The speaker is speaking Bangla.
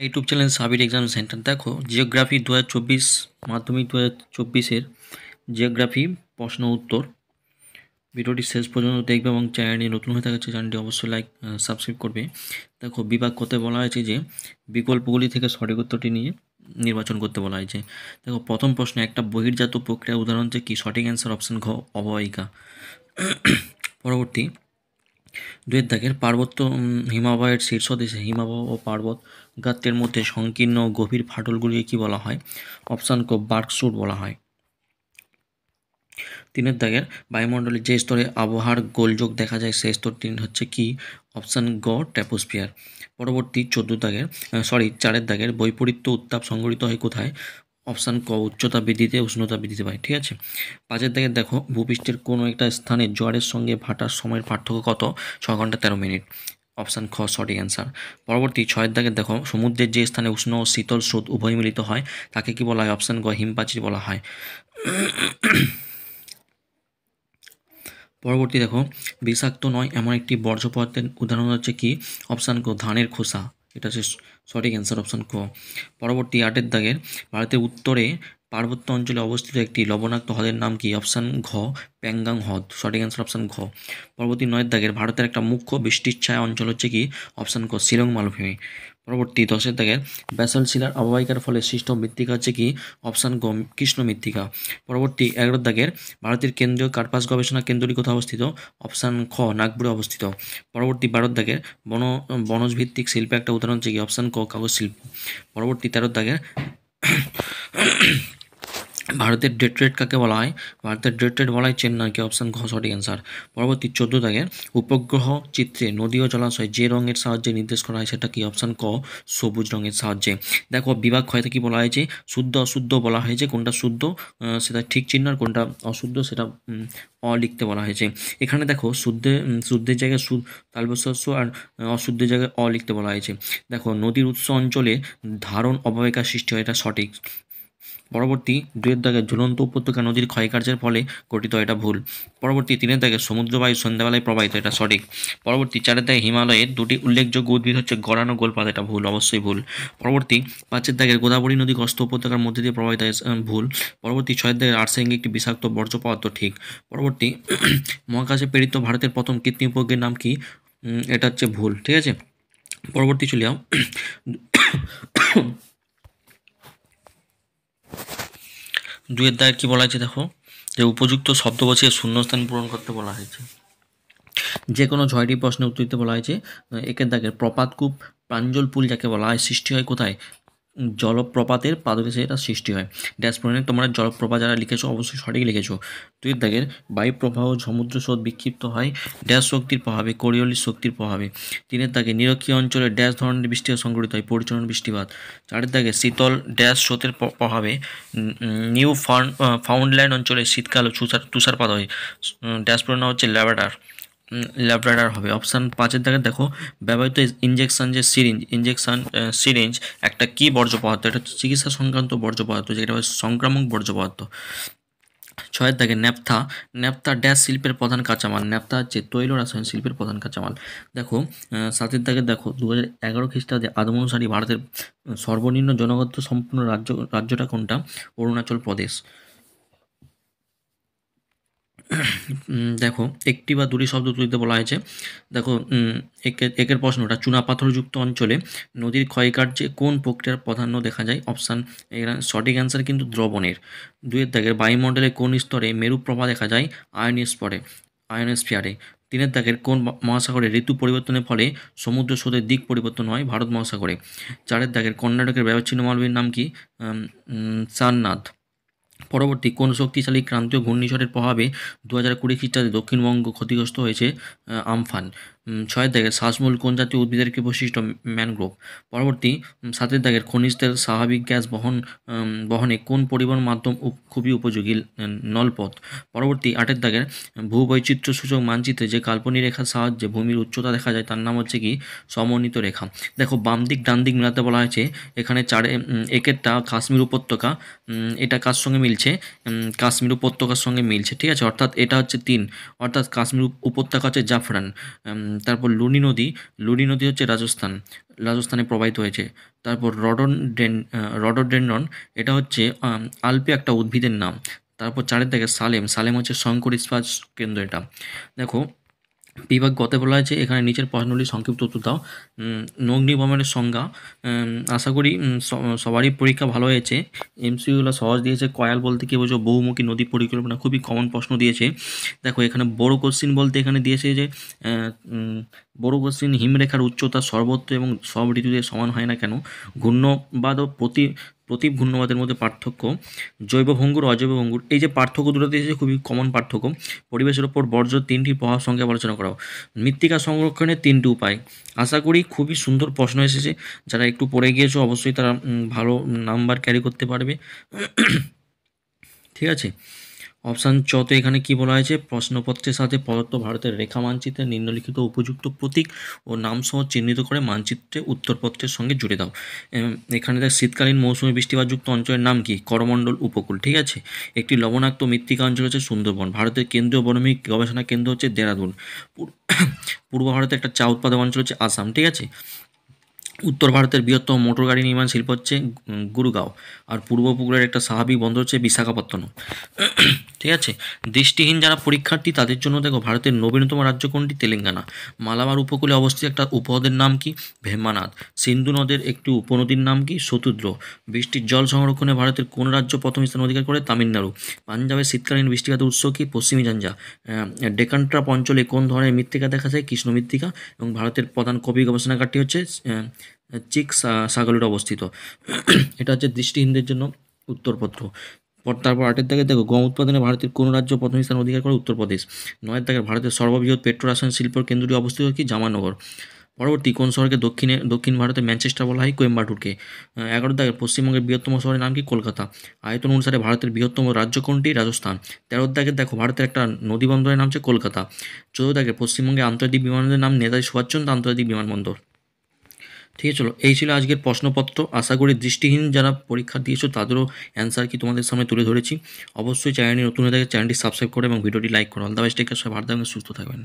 YouTube channel Sabir exam centre. দেখো জিওগ্রাফি 2024 মাধ্যমিক 2024-এর জিওগ্রাফি প্রশ্ন উত্তর। ভিডিওটি শেষ পর্যন্ত দেখবে এবং চ্যানেলটি নতুন হয়ে থাকছে চ্যানেলটি অবশ্যই সাবস্ক্রাইব করবে। দেখো বিভাগ করতে বলা হয়েছে যে বিকল্পগুলি থেকে সঠিক উত্তরটি নিয়ে নির্বাচন করতে বলা হয়েছে। দেখো প্রথম প্রশ্ন, একটা বহির্জাত প্রক্রিয়ার উদাহরণ হচ্ছে কি? সঠিক অ্যান্সার অপশন ঘ, অববাহিকা। পরবর্তী, দুয়ের দাগের পার্বত্য হিমালয়ের শীর্ষদেশে হিমালয় ও পর্বত গাত্রের মধ্যে সংকীর্ণ ও গভীর ফাটলগুলিকে কী বলা হয়? অপশান ক, বার্কস্যুট বলা হয়। তিনের দাগের বায়ুমণ্ডলের যে স্তরে আবহাওয়ার গোলযোগ দেখা যায় সেই স্তরটি হচ্ছে কি? অপশান গ, ট্র্যাপোস্ফিয়ার। পরবর্তী চারের দাগের বৈপরীত্য উত্তাপ সংঘটিত হয় কোথায়? অপশান ক, উচ্চতা বৃদ্ধিতে উষ্ণতা বৃদ্ধিতে পায়। ঠিক আছে। পাঁচের দাগে দেখো ভূপৃষ্ঠের কোনো একটা স্থানে জোয়ারের সঙ্গে ভাটার সময়ের পার্থক্য কত? 6 ঘন্টা 13 মিনিট। অপশান খ সঠিক অ্যান্সার। পরবর্তী ছয়ের দাগে দেখো সমুদ্রের যে স্থানে উষ্ণ ও শীতল স্রোত উভয় মিলিত হয় তাকে কি বলা হয়? অপশান গ, হিমপ্রাচীর বলা হয়। পরবর্তী দেখো বিষাক্ত নয় এমন একটি বর্জ্য পদার্থের উদাহরণ হচ্ছে কি? অপশান ক, ধানের খোসা। এটা হচ্ছে সঠিক অ্যান্সার, অপশান ক। পরবর্তী আটের দাগের ভারতের উত্তরে পার্বত্য অঞ্চলে অবস্থিত একটি লবণাক্ত হ্রদের নাম কি? অপশান ঘ, প্যাংগাং হ্রদ। সঠিক অ্যান্সার অপশান ঘ। পরবর্তী নয়ের দাগের ভারতের একটা মুখ্য বৃষ্টির ছায়া অঞ্চল হচ্ছে কি? অপশান ক, শিলং মালভূমি। পরবর্তী দশের দাগের ব্যাসল্ট শিলার অববাহিকার ফলে সৃষ্ট মৃত্তিকা হচ্ছে কি? অপশান গ, কৃষ্ণ মৃত্তিকা। পরবর্তী 11 দাগের ভারতের কেন্দ্রীয় কার্পাস গবেষণা কেন্দ্রটি কোথায় অবস্থিত? অপশান খ, নাগপুরে অবস্থিত। পরবর্তী 12 দাগের বনজ ভিত্তিক শিল্পে একটা উদাহরণ হচ্ছে কি? অপশান ক, কাগজ শিল্প। পরবর্তী 13 দাগের ভারতের ডেট্রেট কাকে বলা হয়? ভারতের ডেট্রেট বলা হয় চেন্নাইকে। অপশান ঘ সঠিক অ্যান্সার। পরবর্তী 14 দাগের উপগ্রহ চিত্রে নদী ও জলাশয় যে রঙের সাহায্যে নির্দেশ করা হয় সেটা কি? অপশান ক, সবুজ রঙের সাহায্যে। দেখো বিভাগ ক্ষয়তে কি বলা হয়েছে? শুদ্ধ অশুদ্ধ বলা হয়েছে, কোনটা শুদ্ধ সেটা ঠিক চিহ্ন আর কোনটা অশুদ্ধ সেটা লিখতে বলা হয়েছে। এখানে দেখো শুদ্ধের জায়গায় তালবস্য আর অশুদ্ধের জায়গায় লিখতে বলা হয়েছে। দেখো নদীর উৎস অঞ্চলে ধারণ অববাহিকা সৃষ্টি হয়, এটা সঠিক। পরবর্তী 2 দাগে ঝুলন্ত উপত্যকা নদীর ক্ষয়কার্যের ফলে গঠিত, এটা ভুল। পরবর্তী 3 দাগে সমুদ্রবায়ু সন্ধ্যাবেলায় প্রবাহিত, এটা সঠিক। পরবর্তী 4 দাগে হিমালয়ের দুটি উল্লেখযোগ্য উদ্ভিদ হচ্ছে গরান ও গোলপাতা, এটা ভুল, অবশ্যই ভুল। পরবর্তী 5 দাগের গোদাবরী নদী গস্ত উপত্যকার মধ্যে দিয়ে প্রবাহিত, ভুল। পরবর্তী 6 দাগের আর্সেনিক একটি বিষাক্ত বর্জ্য পদার্থ, ঠিক। পরবর্তী মহাকাশে প্রেরিত ভারতের প্রথম কৃত্রিম উপগ্রহের নাম কি? এটা হচ্ছে ভুল। ঠিক আছে। পরবর্তী চলে যাও 2 দাগের কি বলা হয়েছে দেখো, যে উপযুক্ত শব্দ বসিয়ে শূন্যস্থান পূরণ করতে বলা হয়েছে। যে কোনো 6টি প্রশ্নের উত্তর দিতে বলা হয়েছে। 1 দাগের প্রপাতকূপ প্রাঞ্জল পুল যাকে বলা হয় সৃষ্টি হয় কোথায়? জলপ্রপাতের পাদদেশে এটা সৃষ্টি হয়। ড্যাশ পয়েন্টে তোমরা জলপ্রপাত যারা লিখেছো অবশ্যই সঠিক লিখেছো। 2 দাগের বায়ু প্রবাহ সমুদ্র স্রোত বিক্ষিপ্ত হয় ড্যাশ শক্তির প্রভাবে? কোরিওলিস শক্তির প্রভাবে। 3 দাগে নিরক্ষীয় অঞ্চলে ড্যাশ ধরনের বৃষ্টি সংঘটিত হয়? পরিচলন বৃষ্টিপাত। 4 দাগে শীতল ড্যাশ স্রোতের প্রভাবে নিউ ফাউন্ডল্যান্ড অঞ্চলে শীতকাল তুষারপাত হয়? ড্যাশ পয়েন্ট হচ্ছে ল্যাব্রাডার হবে। অপশান 5 দাগে দেখো ব্যবহৃত সিরিঞ্জ একটা কি বর্জ্য পদার্থ? এটা হচ্ছে চিকিৎসা সংক্রান্ত বর্জ্য পদার্থ, যেটা সংক্রামক বর্জ্য পদার্থ। 6 দাগে ন্যাপথা ড্যাশ শিল্পের প্রধান কাঁচামাল? ন্যাপথা হচ্ছে তৈল রাসায়ন শিল্পের প্রধান কাঁচামাল। দেখো 7 দাগে দেখো 2011 খ্রিস্টাব্দে আদম অনুসারী ভারতের সর্বনিম্ন জনগত সম্পূর্ণ রাজ্যটা কোনটা? অরুণাচল প্রদেশ। দেখো একটি বা দুটি শব্দ তুলতে বলা হয়েছে। দেখো একের প্রশ্নটা চুনাপাথরযুক্ত অঞ্চলে নদীর ক্ষয়কার্যে কোন প্রক্রিয়ার প্রাধান্য দেখা যায়? অপশান এখানে সঠিক অ্যান্সার কিন্তু দ্রবণের। 2 দাগের বায়ুমণ্ডলে কোন স্তরে মেরুপ্রভা দেখা যায়? আয়নোস্ফিয়ারে। 3 দাগের কোন মহাসাগরে ঋতু পরিবর্তনের ফলে সমুদ্র স্রোতের দিক পরিবর্তন হয়? ভারত মহাসাগরে। 4 দাগের কর্ণাটকের ব্যবচ্ছিন্ন মালভূমির নাম কি? সারনাথ। পরবর্তী কোন শক্তিশালী ক্রান্তীয় ঘূর্ণিঝড়ের প্রভাবে 2020 খ্রিস্টাব্দে দক্ষিণবঙ্গ ক্ষতিগ্রস্ত হয়েছে? আমফান। 6 দাগের শ্বাসমূল কোন জাতীয় উদ্ভিদের একটি বৈশিষ্ট্য? ম্যানগ্রোভ। পরবর্তী 7 দাগের খনিজ তেল স্বাভাবিক গ্যাস বহনে কোন পরিবহন মাধ্যম খুবই উপযোগী? নলপথ। পরবর্তী 8 দাগের ভূবৈচিত্র্য সূচক মানচিত্রে যে কাল্পনিক রেখার সাহায্যে ভূমির উচ্চতা দেখা যায় তার নাম হচ্ছে কি? সমন্বিত রেখা। দেখো বাম দিক ডান দিক মেলাতে বলা হয়েছে। এখানে একেরটা কাশ্মীর উপত্যকা, এটা কার সঙ্গে মিলছে? কাশ্মীর উপত্যকার সঙ্গে মিলছে। ঠিক আছে, অর্থাৎ এটা হচ্ছে 3, অর্থাৎ কাশ্মীর উপত্যকা হচ্ছে জাফরান, তারপর লুনি নদী হচ্ছে রাজস্থানে প্রবাহিত হয়েছে। তারপর রডোডেনড্রন, এটা হচ্ছে আলপে একটা উদ্ভিদের নাম। তারপর 4 দাগে সালেম হচ্ছে শঙ্কর ইস্পাত কেন্দ্র এটা। দেখো বিভাগ গতে বলা হয়েছে এখানে নিচের প্রশ্নগুলি সংক্ষিপ্ত উত্তর দাও। অগ্নিবর্মনের সংজ্ঞা, আশা করি সবারই পরীক্ষা ভালো হয়েছে। এমসিকিউগুলো সহজ দিয়েছে। কয়াল বলতে কী বোঝো? বহুমুখী নদী পরিকল্পনা, খুবই কমন প্রশ্ন দিয়েছে। দেখো এখানে বড় কোশ্চিন বলতে এখানে দিয়েছে যে বড় কোশ্চিন, হিমরেখার উচ্চতা সর্বত্র এবং সব ঋতুতে সমান হয় না কেন? ঘূর্ণবাদ ও প্রতি ঘূর্ণবাদের মধ্যে পার্থক্য, জৈব ভঙ্গুর অজৈব ভঙ্গুর, এই যে পার্থক্য দুটো দিয়েছে খুবই কমন পার্থক্য। পরিবেশের ওপর বর্জ্য 3টি প্রভাব সঙ্গে আলোচনা করাও। মৃত্তিকা সংরক্ষণের 3টি উপায়। আশা করি খুবই সুন্দর প্রশ্ন এসেছে। যারা একটু পড়ে গিয়েছো অবশ্যই তারা ভালো নাম্বার ক্যারি করতে পারবে। ঠিক আছে। অপশান চতে এখানে কি বলা হয়েছে? প্রশ্নপত্রের সাথে প্রদত্ত ভারতের রেখা মানচিত্রে নিম্নলিখিত উপযুক্ত প্রতীক ও নামসহ চিহ্নিত করে মানচিত্রে উত্তরপত্রের সঙ্গে জুড়ে দাও। এখানে দেখ শীতকালীন মৌসুমী বৃষ্টিপাতযুক্ত অঞ্চলের নাম কি? করমণ্ডল উপকূল। ঠিক আছে। একটি লবণাক্ত মৃত্তিকা অঞ্চল হচ্ছে সুন্দরবন। ভারতের কেন্দ্রীয় বনভূমি গবেষণা কেন্দ্র হচ্ছে দেরাদুন। পূর্ব ভারতের একটা চা উৎপাদক অঞ্চল হচ্ছে আসাম। ঠিক আছে। উত্তর ভারতের বৃহত্তম মোটর গাড়ি নির্মাণ শিল্প হচ্ছে গুরগাঁও। আর পূর্ব উপকূলের একটা স্বাভাবিক বন্দর হচ্ছে বিশাখাপত্তনম। ঠিক আছে। দৃষ্টিহীন যারা পরীক্ষার্থী তাদের জন্য দেখো ভারতের নবীনতম রাজ্য কোনটি? তেলেঙ্গানা। মালাবার উপকূলে অবস্থিত একটা উপহ্রদের নাম কি? ভেম্বানাদ। সিন্ধু নদের একটি উপনদীর নাম কি? শতুদ্র। বৃষ্টির জল সংরক্ষণে ভারতের কোন রাজ্য প্রথম স্থান অধিকার করে? তামিলনাড়ু। পাঞ্জাবের শীতকালীন বৃষ্টিপাতের উৎস কি? পশ্চিমী ঝঞ্ঝা। ডেকান ট্রাপ অঞ্চলে কোন ধরনের মৃত্তিকা দেখা যায়? কৃষ্ণ মৃত্তিকা। এবং ভারতের প্রধান কফি গবেষণাগারটি হচ্ছে চিক সাগরে অবস্থিত। এটা হচ্ছে দৃষ্টিহীনদের জন্য উত্তরপত্র। তারপর 8 দাগে দেখো গম উৎপাদনে ভারতের কোন রাজ্য প্রথম স্থান অধিকার করে? উত্তরপ্রদেশ। 9 দাগে ভারতের সর্ববৃহৎ পেট্রো রাসায়নিক শিল্প কেন্দ্রটি অবস্থিত কি? জামানগর। পরবর্তী কোন শহরকে দক্ষিণ ভারতের ম্যানচেস্টার বলা হয়? কোয়েম্বাটুরকে। 11 দাগে পশ্চিমবঙ্গের বৃহত্তম শহরের নাম কি? কলকাতা। আয়তন অনুসারে ভারতের বৃহত্তম রাজ্য কোনটি? রাজস্থান। 13 দাগে দেখো ভারতের একটা নদী বন্দরের নাম হচ্ছে কলকাতা। 14 দাগে পশ্চিমবঙ্গের আন্তর্জাতিক বিমানবন্দরের নাম নেতাজি সুভাষচন্দ্র আন্তর্জাতিক বিমানবন্দর। ঠিক আছে। চলো এই ছিল আজকের প্রশ্নপত্র। আশা করি দৃষ্টিহীন যারা পরীক্ষা দিয়েছো তাদেরও অ্যান্সার কি তোমাদের সামনে তুলে ধরেছি। অবশ্যই চ্যানেলটি নতুন হয়ে থাকে চ্যানেলটি সাবস্ক্রাইব করো এবং ভিডিওটি লাইক করো। All the best, take care, সবাই ভালো থাকবেন, সুস্থ থাকবেন।